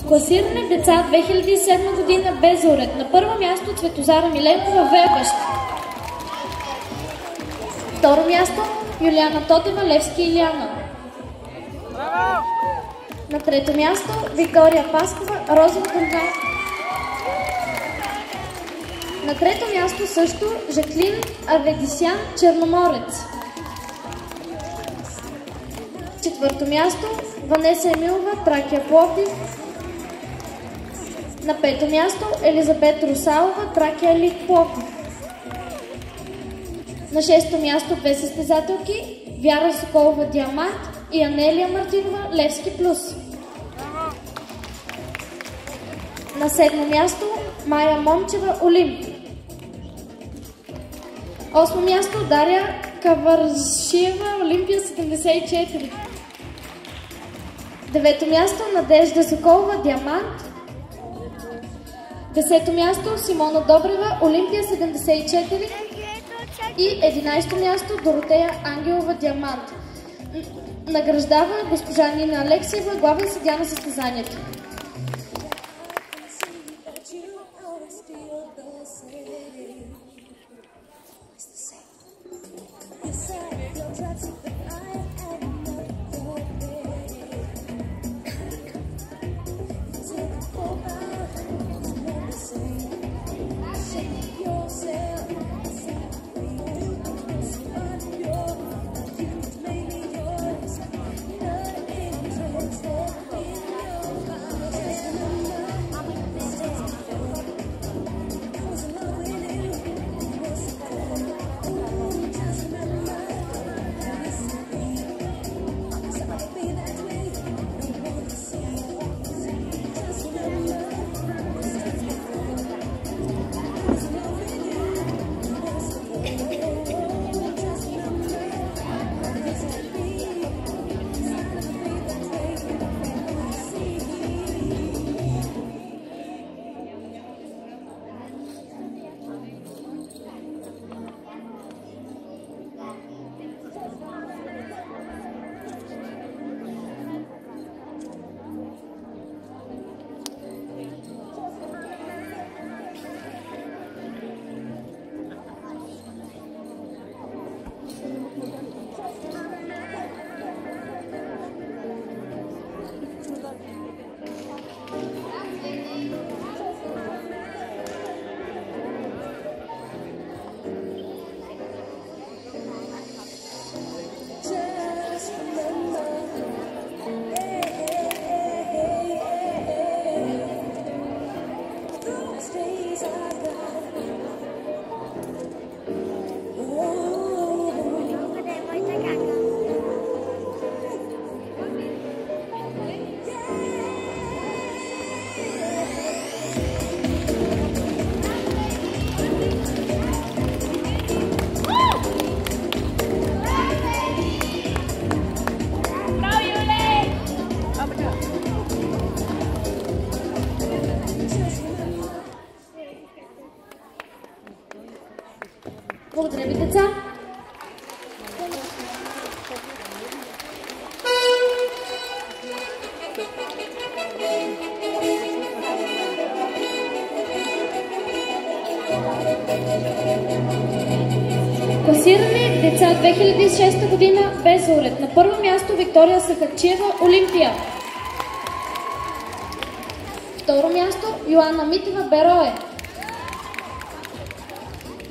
Класиране деца 2007 година без уред. На първо място Цветозара Миленкова Вербащ. Второ място Юлиана Тотева Левски Илияна. На трето място Виктория Паскова Розова Гърга. На трето място също Жаклин Аведисян Черноморец. Четвърто място Ванеса Емилова Тракия Пловдив. На пето място Елизабет Русалова Тракия Лик Пловдив. На шесто място две състезателки Вяра Соколова Диамант и Анелия Мартинова Левски Плюс. На седмо място Майя Момчева Олимп. Осмо място Дария Каваршиева Олимпия 74. Девето място Надежда Соколова Диамант. Десето място Симона Добрева Олимпия 74. И 11 място Доротея Ангелова Диамант. Награждава госпожа Нина Алексиева, главен съдия на състезанието. Благодаря ви, деца! Класиране деца 2006 година без уред. На първо място Виктория Сахачиева Олимпия. Второ място Йоанна Митева Берое.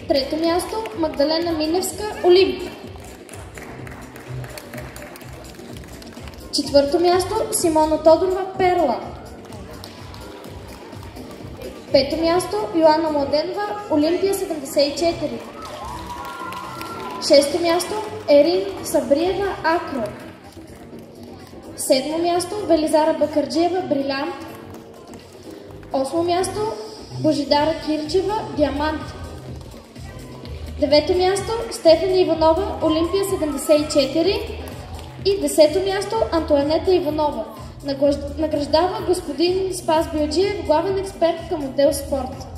Трето място Магдалена Миневска Олимп. Четвърто място Симона Тодорова Перла. Пето място Йоанна Младенова Олимпия 74. Шесто място Ерин Сабриева Акро. Седмо място Велизара Бакърджиева Брилянт. Осмо място Божидара Кирчева Диамант. Девето място Стефани Иванова Олимпия 74. И десето място Антоанета Иванова. Награждава господин Спас Билджиев, главен експерт към отдел спорт.